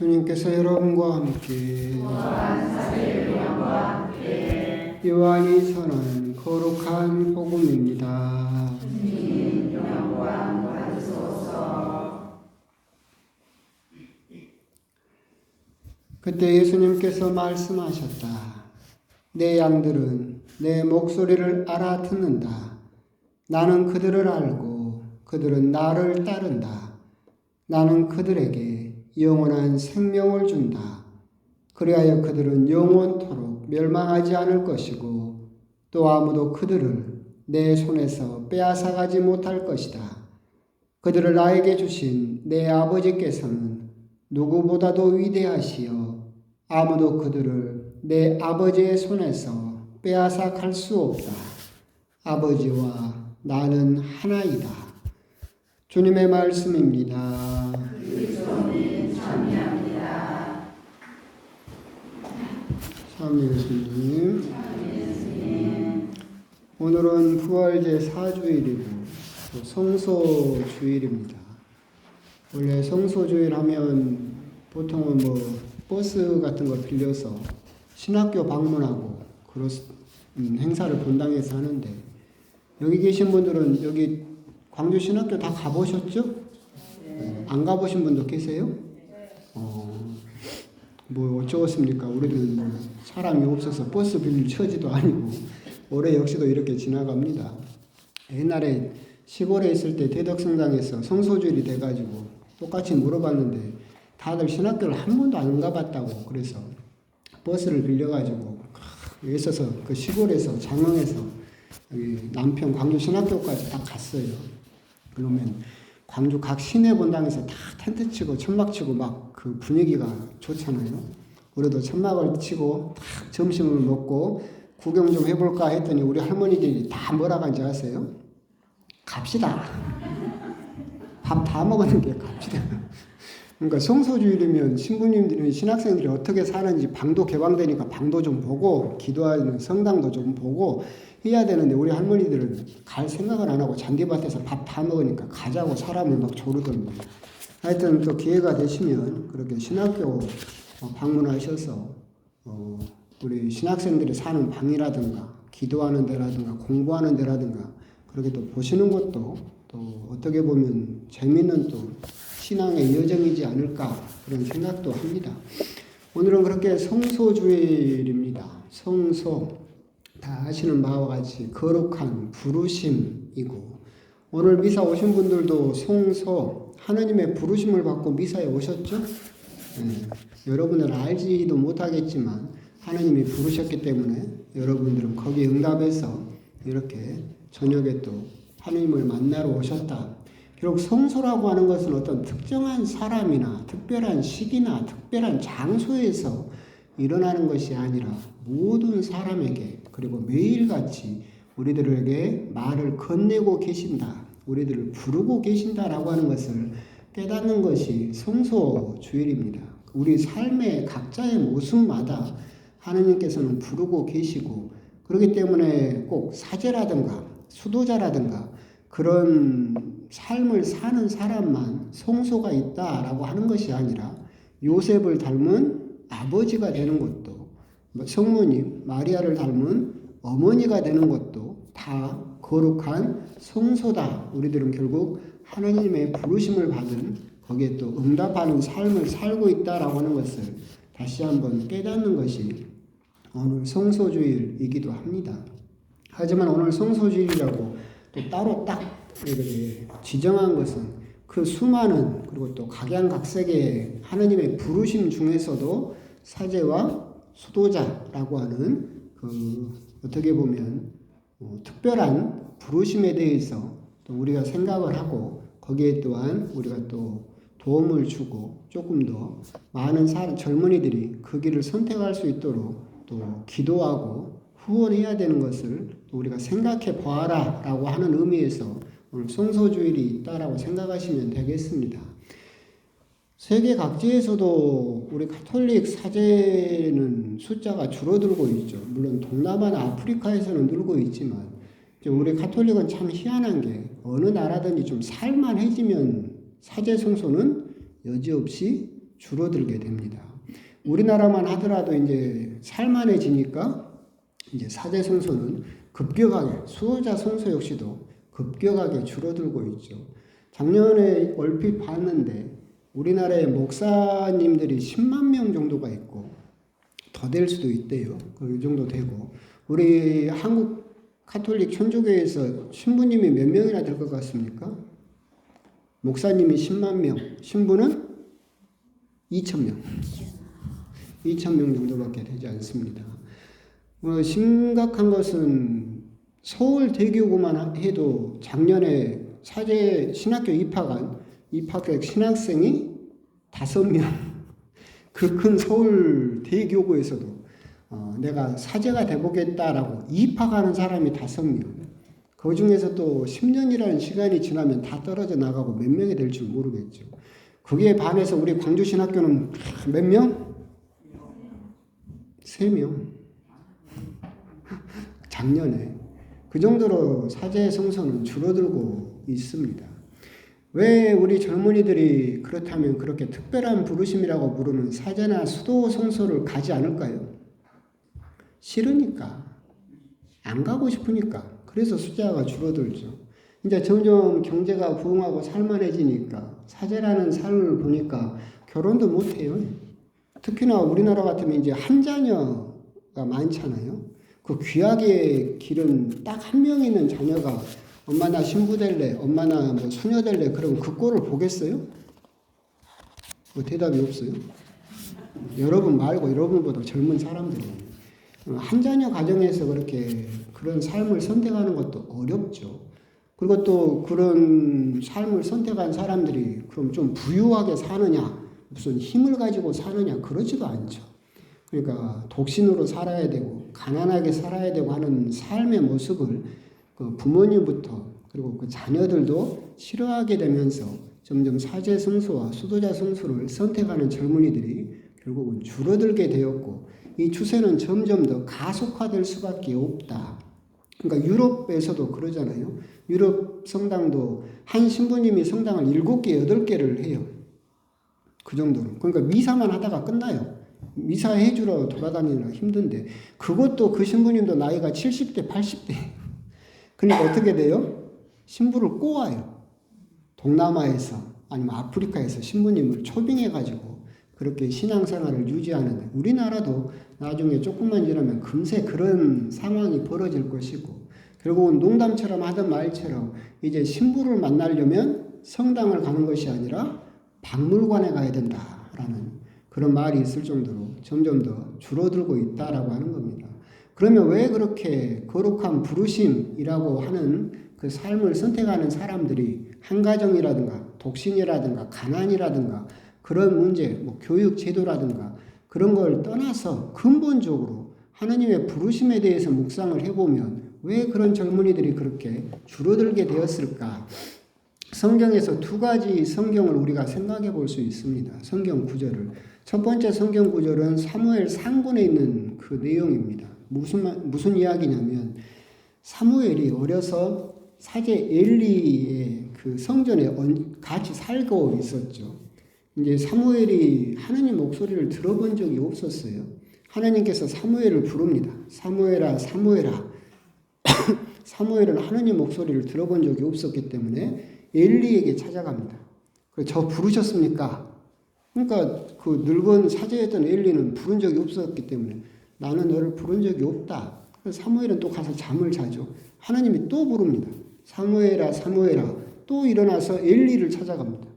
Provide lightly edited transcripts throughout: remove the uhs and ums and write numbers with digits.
주님께서 여러분과 함께 요한이 전한 거룩한 복음입니다. 주님 영광 받으소서. 그때 예수님께서 말씀하셨다. 내 양들은 내 목소리를 알아듣는다. 나는 그들을 알고 그들은 나를 따른다. 나는 그들에게 영원한 생명을 준다. 그리하여 그들은 영원토록 멸망하지 않을 것이고 또 아무도 그들을 내 손에서 빼앗아가지 못할 것이다. 그들을 나에게 주신 내 아버지께서는 누구보다도 위대하시여 아무도 그들을 내 아버지의 손에서 빼앗아 갈 수 없다. 아버지와 나는 하나이다. 주님의 말씀입니다. 그리스도님 참여합니다. 참 예수님. 오늘은 부활제 4주일이고 성소주일입니다. 원래 성소주일 하면 보통은 버스 같은 걸 빌려서 신학교 방문하고 그런 행사를 본당에서 하는데, 여기 계신 분들은 여기 광주 신학교 다 가보셨죠? 네. 안 가보신 분도 계세요? 어쩌겠습니까? 우리는 사람이 없어서 버스 빌릴 처지도 아니고 올해 역시도 이렇게 지나갑니다. 옛날에 시골에 있을 때 대덕성당에서 성소주일이 돼가지고 똑같이 물어봤는데 다들 신학교를 한 번도 안 가봤다고, 그래서 버스를 빌려가지고 여기 있어서 그 시골에서 장흥에서 여기 남편 광주 신학교까지 다 갔어요. 그러면 광주 각 시내 본당에서 다 텐트 치고 천막 치고 막 그 분위기가 좋잖아요. 우리도 천막을 치고 딱 점심을 먹고 구경 좀 해볼까 했더니 우리 할머니들이 다 뭐라고 한지 아세요? 갑시다. 밥 다 먹었는데 갑시다. 그러니까 성소주일이면 신부님들이, 신학생들이 어떻게 사는지 방도 개방되니까 방도 좀 보고 기도하는 성당도 좀 보고 해야 되는데 우리 할머니들은 갈 생각을 안 하고 잔디밭에서 밥 다 먹으니까 가자고 사람을 막 조르던데. 하여튼 또 기회가 되시면 그렇게 신학교 방문하셔서 우리 신학생들이 사는 방이라든가 기도하는 데라든가 공부하는 데라든가 그렇게 또 보시는 것도 또 어떻게 보면 재미있는 또 신앙의 여정이지 않을까 그런 생각도 합니다. 오늘은 그렇게 성소주일입니다. 성소, 다 아시는 바와 같이 거룩한 부르심이고, 오늘 미사 오신 분들도 성소, 하느님의 부르심을 받고 미사에 오셨죠? 여러분은 알지도 못하겠지만 하느님이 부르셨기 때문에 여러분들은 거기에 응답해서 이렇게 저녁에 또 하느님을 만나러 오셨다. 결국 성소라고 하는 것은 어떤 특정한 사람이나 특별한 시기나 특별한 장소에서 일어나는 것이 아니라 모든 사람에게, 그리고 매일같이 우리들에게 말을 건네고 계신다, 우리들을 부르고 계신다라고 하는 것을 깨닫는 것이 성소주일입니다. 우리 삶의 각자의 모습마다 하느님께서는 부르고 계시고, 그렇기 때문에 꼭 사제라든가 수도자라든가 그런 삶을 사는 사람만 성소가 있다라고 하는 것이 아니라 요셉을 닮은 아버지가 되는 것도, 성모님 마리아를 닮은 어머니가 되는 것도 다 거룩한 성소다. 우리들은 결국 하나님의 부르심을 받은, 거기에 또 응답하는 삶을 살고 있다라고 하는 것을 다시 한번 깨닫는 것이 오늘 성소주일이기도 합니다. 하지만 오늘 성소주일이라고 또 따로 딱 이렇게 지정한 것은 그 수많은, 그리고 또 각양각색의 하느님의 부르심 중에서도 사제와 수도자라고 하는 어떻게 보면 특별한 부르심에 대해서 또 우리가 생각을 하고, 거기에 또한 우리가 또 도움을 주고 조금 더 많은 젊은이들이 그 길을 선택할 수 있도록 또 기도하고 후원해야 되는 것을 또 우리가 생각해 보아라 라고 하는 의미에서 오늘 성소주일이 있다라고 생각하시면 되겠습니다. 세계 각지에서도 우리 가톨릭 사제는 숫자가 줄어들고 있죠. 물론 동남아나 아프리카에서는 늘고 있지만 우리 가톨릭은 참 희한한 게 어느 나라든지 좀 살만해지면 사제 성소는 여지없이 줄어들게 됩니다. 우리나라만 하더라도 이제 살만해지니까 이제 사제 성소는 급격하게, 수호자 성소 역시도 급격하게 줄어들고 있죠. 작년에 얼핏 봤는데 우리나라의 목사님들이 10만 명 정도가 있고 더 될 수도 있대요. 이 정도 되고 우리 한국 가톨릭 천주교에서 신부님이 몇 명이나 될 것 같습니까? 목사님이 10만 명, 신부는 2,000명. 2,000명 정도밖에 되지 않습니다. 심각한 것은 서울 대교구만 해도 작년에 사제 신학교 입학한 신학생이 5명. 그 큰 서울 대교구에서도 내가 사제가 돼보겠다라고 입학하는 사람이 5명. 그 중에서 또 10년이라는 시간이 지나면 다 떨어져 나가고 몇 명이 될지 모르겠죠. 거기에 반해서 우리 광주신학교는 몇 명? 3명. 작년에. 그 정도로 사제 성소는 줄어들고 있습니다. 왜 우리 젊은이들이 그렇다면 그렇게 특별한 부르심이라고 부르는 사제나 수도 성소를 가지 않을까요? 싫으니까. 안 가고 싶으니까. 그래서 숫자가 줄어들죠. 이제 점점 경제가 부흥하고 살만해지니까 사제라는 삶을 보니까 결혼도 못해요. 특히나 우리나라 같으면 이제 한 자녀가 많잖아요. 그 귀하게 기른 딱 한 명 있는 자녀가 엄마 나 신부 될래, 엄마 나 뭐 수녀 될래, 그러면 그 꼴을 보겠어요? 뭐 대답이 없어요. 여러분 말고 여러분보다 젊은 사람들이 한 자녀 가정에서 그렇게 그런 삶을 선택하는 것도 어렵죠. 그리고 또 그런 삶을 선택한 사람들이 그럼 좀 부유하게 사느냐, 무슨 힘을 가지고 사느냐, 그러지도 않죠. 그러니까 독신으로 살아야 되고 가난하게 살아야 되고 하는 삶의 모습을 그 부모님부터 그리고 그 자녀들도 싫어하게 되면서 점점 사제 성소와 수도자 성소를 선택하는 젊은이들이 결국은 줄어들게 되었고 이 추세는 점점 더 가속화될 수밖에 없다. 그러니까 유럽에서도 그러잖아요. 유럽 성당도 한 신부님이 성당을 7개, 8개를 해요. 그 정도로. 그러니까 미사만 하다가 끝나요. 미사 해주러 돌아다니느라 힘든데 그것도 그 신부님도 나이가 70대, 80대. 그러니까 어떻게 돼요? 신부를 꼬아요. 동남아에서 아니면 아프리카에서 신부님을 초빙해가지고 그렇게 신앙생활을 유지하는데 우리나라도 나중에 조금만 지나면 금세 그런 상황이 벌어질 것이고 결국은 농담처럼 하던 말처럼 이제 신부를 만나려면 성당을 가는 것이 아니라 박물관에 가야 된다라는 그런 말이 있을 정도로 점점 더 줄어들고 있다라고 하는 겁니다. 그러면 왜 그렇게 거룩한 부르심이라고 하는 그 삶을 선택하는 사람들이 한가정이라든가 독신이라든가 가난이라든가 그런 문제, 뭐 교육 제도라든가 그런 걸 떠나서 근본적으로 하나님의 부르심에 대해서 묵상을 해보면 왜 그런 젊은이들이 그렇게 줄어들게 되었을까? 성경에서 2가지 성경을 우리가 생각해 볼 수 있습니다. 성경 구절을. 첫 번째 성경 구절은 사무엘 상군에 있는 그 내용입니다. 무슨 이야기냐면 사무엘이 어려서 사제 엘리의 그 성전에 같이 살고 있었죠. 이제 사무엘이 하나님 목소리를 들어본 적이 없었어요. 하나님께서 사무엘을 부릅니다. 사무엘아, 사무엘아. 사무엘은 하나님 목소리를 들어본 적이 없었기 때문에 엘리에게 찾아갑니다. 저 부르셨습니까? 그러니까 그 늙은 사제였던 엘리는 부른 적이 없었기 때문에 나는 너를 부른 적이 없다. 그래서 사무엘은 또 가서 잠을 자죠. 하나님이 또 부릅니다. 사무엘아, 사무엘아. 또 일어나서 엘리를 찾아갑니다.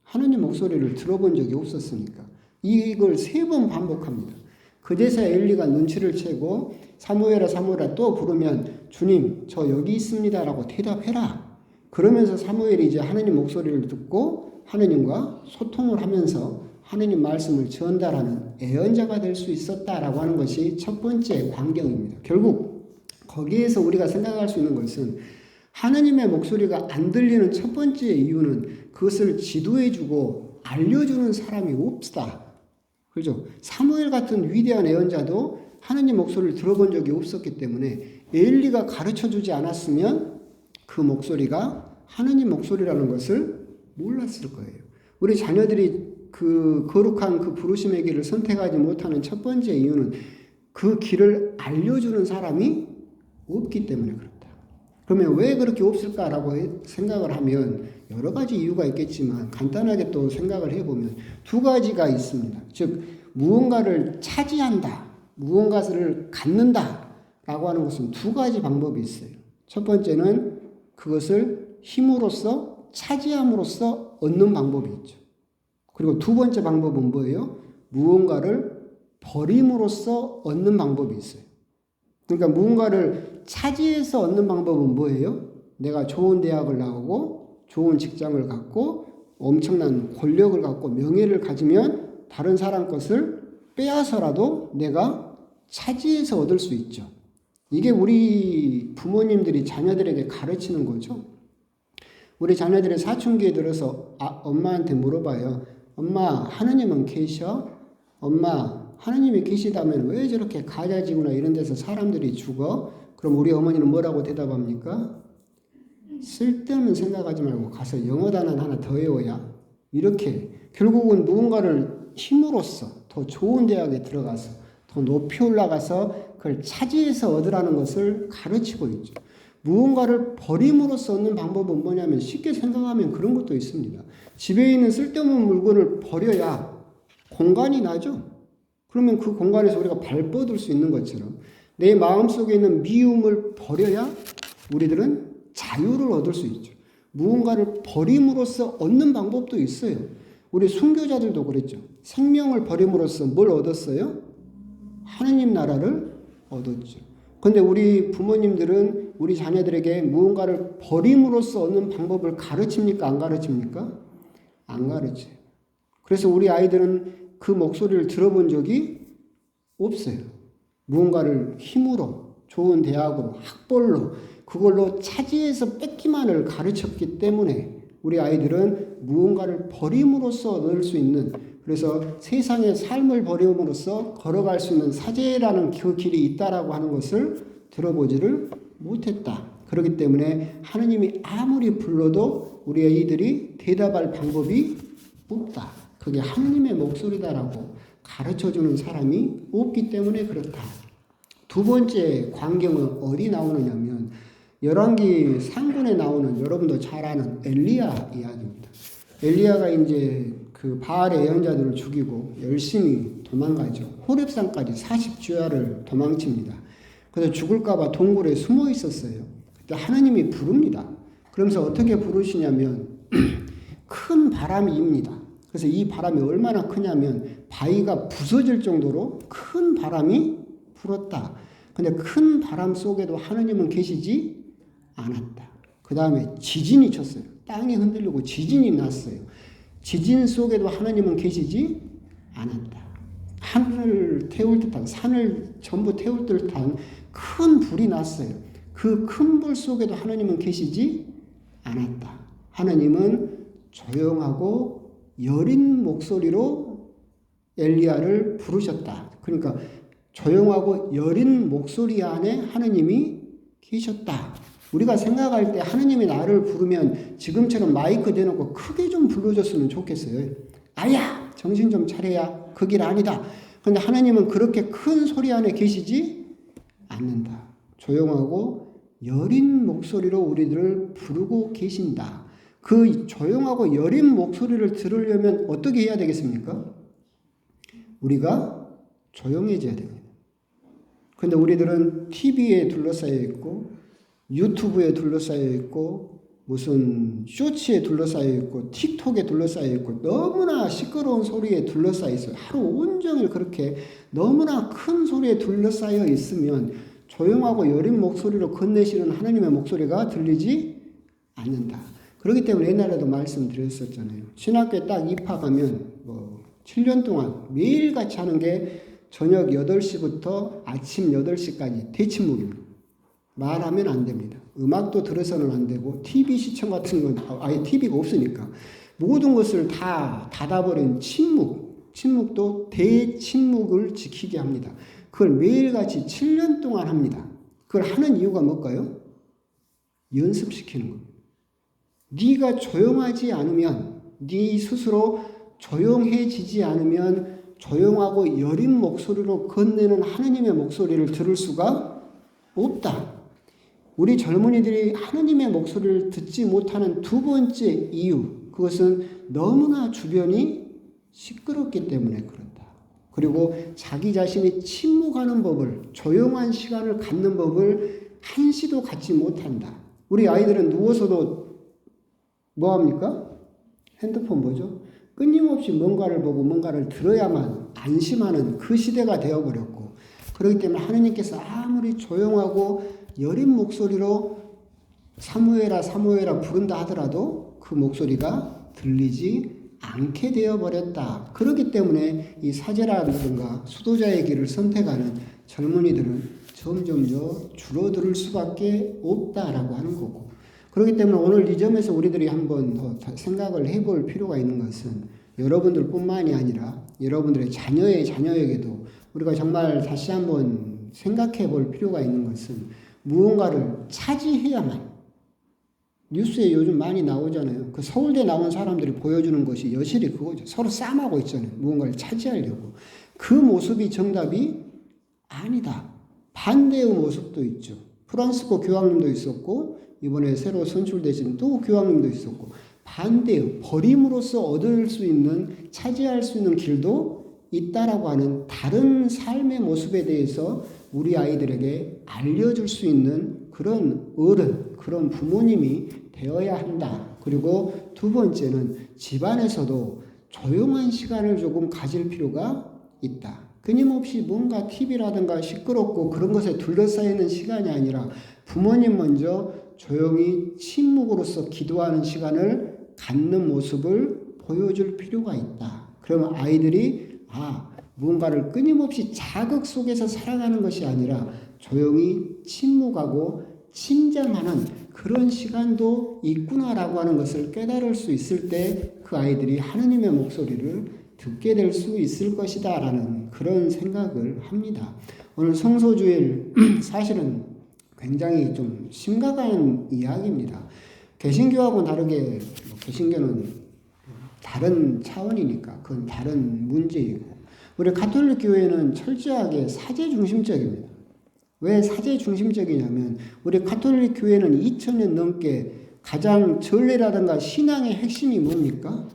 하나님 목소리를 들어본 적이 없었으니까. 이걸 3번 반복합니다. 그제서야 엘리가 눈치를 채고 사무엘아, 사무엘아 또 부르면 주님 저 여기 있습니다라고 대답해라. 그러면서 사무엘이 이제 하나님 목소리를 듣고 하나님과 소통을 하면서 하나님 말씀을 전달하는 애언자가 될 수 있었다라고 하는 것이 첫 번째 광경입니다. 결국 거기에서 우리가 생각할 수 있는 것은 하나님의 목소리가 안 들리는 첫 번째 이유는 그것을 지도해주고 알려주는 사람이 없다. 그렇죠? 사무엘 같은 위대한 애언자도 하나님 목소리를 들어본 적이 없었기 때문에 엘리가 가르쳐주지 않았으면 그 목소리가 하나님 목소리라는 것을 몰랐을 거예요. 우리 자녀들이 그 거룩한 그 부르심의 길을 선택하지 못하는 첫 번째 이유는 그 길을 알려주는 사람이 없기 때문에 그렇다. 그러면 왜 그렇게 없을까라고 생각을 하면 여러 가지 이유가 있겠지만 간단하게 또 생각을 해보면 두 가지가 있습니다. 즉 무언가를 차지한다, 무언가를 갖는다라고 하는 것은 두 가지 방법이 있어요. 첫 번째는 그것을 힘으로써 차지함으로써 얻는 방법이 있죠. 그리고 두 번째 방법은 뭐예요? 무언가를 버림으로써 얻는 방법이 있어요. 그러니까 무언가를 차지해서 얻는 방법은 뭐예요? 내가 좋은 대학을 나오고 좋은 직장을 갖고 엄청난 권력을 갖고 명예를 가지면 다른 사람 것을 빼앗아서라도 내가 차지해서 얻을 수 있죠. 이게 우리 부모님들이 자녀들에게 가르치는 거죠. 우리 자녀들이 사춘기에 들어서 엄마한테 물어봐요. 엄마, 하느님은 계셔? 엄마, 하느님이 계시다면 왜 저렇게 가자지구나 이런 데서 사람들이 죽어? 그럼 우리 어머니는 뭐라고 대답합니까? 쓸데없는 생각하지 말고 가서 영어 단어 하나 더 외워야. 이렇게 결국은 누군가를 힘으로써 더 좋은 대학에 들어가서 더 높이 올라가서 그걸 차지해서 얻으라는 것을 가르치고 있죠. 무언가를 버림으로써 얻는 방법은 뭐냐면 쉽게 생각하면 그런 것도 있습니다. 집에 있는 쓸데없는 물건을 버려야 공간이 나죠. 그러면 그 공간에서 우리가 발뻗을 수 있는 것처럼 내 마음속에 있는 미움을 버려야 우리들은 자유를 얻을 수 있죠. 무언가를 버림으로써 얻는 방법도 있어요. 우리 순교자들도 그랬죠. 생명을 버림으로써 뭘 얻었어요? 하느님 나라를 얻었죠. 그런데 우리 부모님들은 우리 자녀들에게 무언가를 버림으로써 얻는 방법을 가르칩니까? 안 가르칩니까? 안 가르쳐요. 그래서 우리 아이들은 그 목소리를 들어본 적이 없어요. 무언가를 힘으로, 좋은 대학으로, 학벌로, 그걸로 차지해서 뺏기만을 가르쳤기 때문에 우리 아이들은 무언가를 버림으로써 얻을 수 있는, 그래서 세상의 삶을 버림으로써 걸어갈 수 있는 사제라는 그 길이 있다라고 하는 것을 들어보지를 못했다. 그렇기 때문에 하느님이 아무리 불러도 우리 아이들이 대답할 방법이 없다. 그게 하느님의 목소리다라고 가르쳐주는 사람이 없기 때문에 그렇다. 두 번째 광경은 어디 나오느냐면 열왕기 상군에 나오는 여러분도 잘 아는 엘리야 이야기입니다. 엘리야가 이제 그 바알의 예언자들을 죽이고 열심히 도망가죠. 호렙산까지 40주야를 도망칩니다. 그래서 죽을까봐 동굴에 숨어 있었어요. 그때 하느님이 부릅니다. 그러면서 어떻게 부르시냐면 큰 바람이 입니다. 그래서 이 바람이 얼마나 크냐면 바위가 부서질 정도로 큰 바람이 불었다. 근데 큰 바람 속에도 하느님은 계시지 않았다. 그 다음에 지진이 쳤어요. 땅이 흔들리고 지진이 났어요. 지진 속에도 하느님은 계시지 않았다. 하늘을 태울 듯한, 산을 전부 태울 듯한 큰 불이 났어요. 그 큰 불 속에도 하느님은 계시지 않았다. 하느님은 조용하고 여린 목소리로 엘리야를 부르셨다. 그러니까 조용하고 여린 목소리 안에 하느님이 계셨다. 우리가 생각할 때 하느님이 나를 부르면 지금처럼 마이크 대놓고 크게 좀 불러줬으면 좋겠어요. 아야! 정신 좀 차려야. 그 길 아니다. 그런데 하느님은 그렇게 큰 소리 안에 계시지 않는다. 조용하고 여린 목소리로 우리들을 부르고 계신다. 그 조용하고 여린 목소리를 들으려면 어떻게 해야 되겠습니까? 우리가 조용해져야 됩니다. 그런데 우리들은 TV에 둘러싸여 있고 유튜브에 둘러싸여 있고 무슨 쇼츠에 둘러싸여 있고 틱톡에 둘러싸여 있고 너무나 시끄러운 소리에 둘러싸여 있어요. 하루 온종일 그렇게 너무나 큰 소리에 둘러싸여 있으면 조용하고 여린 목소리로 건네시는 하나님의 목소리가 들리지 않는다. 그렇기 때문에 옛날에도 말씀드렸었잖아요. 신학교에 딱 입학하면 7년 동안 매일같이 하는 게 저녁 8시부터 아침 8시까지 대침묵입니다. 말하면 안 됩니다. 음악도 들어서는 안 되고 TV 시청 같은 건 아예 TV가 없으니까 모든 것을 다 닫아버린 침묵도 대침묵을 지키게 합니다. 그걸 매일같이 7년 동안 합니다. 그걸 하는 이유가 뭘까요? 연습시키는 겁니다. 네가 조용하지 않으면 네 스스로 조용해지지 않으면 조용하고 여린 목소리로 건네는 하느님의 목소리를 들을 수가 없다. 우리 젊은이들이 하느님의 목소리를 듣지 못하는 두 번째 이유, 그것은 너무나 주변이 시끄럽기 때문에 그렇다. 그리고 자기 자신이 침묵하는 법을, 조용한 시간을 갖는 법을 한시도 갖지 못한다. 우리 아이들은 누워서도 뭐합니까? 핸드폰 보죠? 끊임없이 뭔가를 보고 뭔가를 들어야만 안심하는 그 시대가 되어버렸고, 그렇기 때문에 하느님께서 아무리 조용하고 여린 목소리로 사무엘아 사무엘아 부른다 하더라도 그 목소리가 들리지 않게 되어버렸다. 그렇기 때문에 이 사제라든가 수도자의 길을 선택하는 젊은이들은 점점 더 줄어들 수밖에 없다라고 하는 거고, 그렇기 때문에 오늘 이 점에서 우리들이 한번 더 생각을 해볼 필요가 있는 것은 여러분들 뿐만이 아니라 여러분들의 자녀의 자녀에게도 우리가 정말 다시 한번 생각해 볼 필요가 있는 것은 무언가를 차지해야만, 뉴스에 요즘 많이 나오잖아요. 그 서울대 나온 사람들이 보여주는 것이 여실히 그거죠. 서로 싸움하고 있잖아요. 무언가를 차지하려고. 그 모습이 정답이 아니다. 반대의 모습도 있죠. 프란스코 교황님도 있었고 이번에 새로 선출되신 또 교황님도 있었고, 반대의 버림으로써 얻을 수 있는, 차지할 수 있는 길도 있다라고 하는 다른 삶의 모습에 대해서 우리 아이들에게 알려줄 수 있는 그런 어른, 그런 부모님이 되어야 한다. 그리고 두 번째는 집안에서도 조용한 시간을 조금 가질 필요가 있다. 끊임없이 뭔가 TV라든가 시끄럽고 그런 것에 둘러싸이는 시간이 아니라 부모님 먼저 조용히 침묵으로서 기도하는 시간을 갖는 모습을 보여줄 필요가 있다. 그러면 아이들이 무언가를 끊임없이 자극 속에서 살아가는 것이 아니라 조용히 침묵하고 침잠하는 그런 시간도 있구나라고 하는 것을 깨달을 수 있을 때 그 아이들이 하느님의 목소리를 듣게 될 수 있을 것이다 라는 그런 생각을 합니다. 오늘 성소주일 사실은 굉장히 좀 심각한 이야기입니다. 개신교하고는 다르게, 개신교는 다른 차원이니까 그건 다른 문제이고, 우리 가톨릭 교회는 철저하게 사제 중심적입니다. 왜 사제 중심적이냐면 우리 가톨릭 교회는 2000년 넘게 가장 전례라든가 신앙의 핵심이 뭡니까?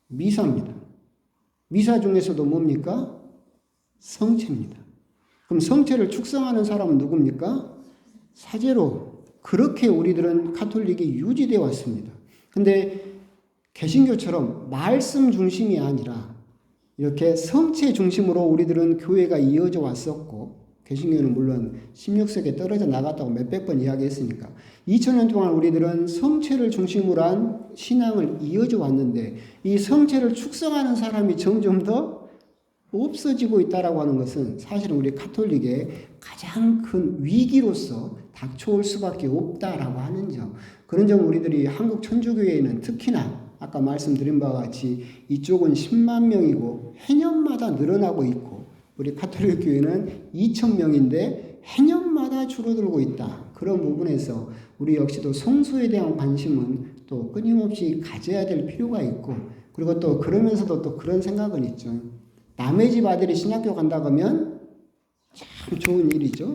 미사입니다. 미사 중에서도 뭡니까? 성체입니다. 그럼 성체를 축성하는 사람은 누굽니까? 사제로. 그렇게 우리들은 가톨릭이 유지되어 왔습니다. 근데 개신교처럼 말씀 중심이 아니라 이렇게 성체 중심으로 우리들은 교회가 이어져 왔었고, 개신교는 물론 16세기에 떨어져 나갔다고 몇백 번 이야기했으니까 2000년 동안 우리들은 성체를 중심으로 한 신앙을 이어져 왔는데, 이 성체를 축성하는 사람이 점점 더 없어지고 있다라고 하는 것은 사실은 우리 가톨릭의 가장 큰 위기로서 닥쳐올 수밖에 없다라고 하는 점, 그런 점 우리들이 한국 천주교회에는 특히나 아까 말씀드린 바와 같이 이쪽은 10만 명이고 해년마다 늘어나고 있고, 우리 가톨릭 교회는 2,000명인데 해년마다 줄어들고 있다. 그런 부분에서 우리 역시도 성소에 대한 관심은 또 끊임없이 가져야 될 필요가 있고, 그리고 또 그러면서도 또 그런 생각은 있죠. 남의 집 아들이 신학교 간다고 하면 참 좋은 일이죠.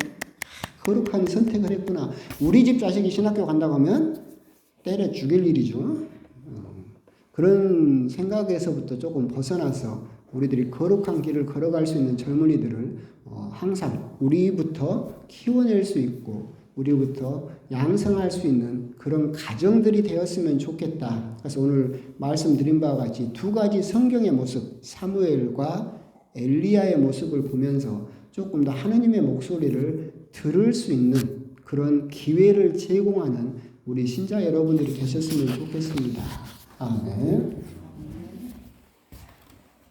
거룩한 선택을 했구나. 우리 집 자식이 신학교 간다고 하면 때려 죽일 일이죠. 그런 생각에서부터 조금 벗어나서 우리들이 거룩한 길을 걸어갈 수 있는 젊은이들을 항상 우리부터 키워낼 수 있고 우리부터 양성할 수 있는 그런 가정들이 되었으면 좋겠다. 그래서 오늘 말씀드린 바와 같이 두 가지 성경의 모습, 사무엘과 엘리야의 모습을 보면서 조금 더 하느님의 목소리를 들을 수 있는 그런 기회를 제공하는 우리 신자 여러분들이 되셨으면 좋겠습니다. 아멘.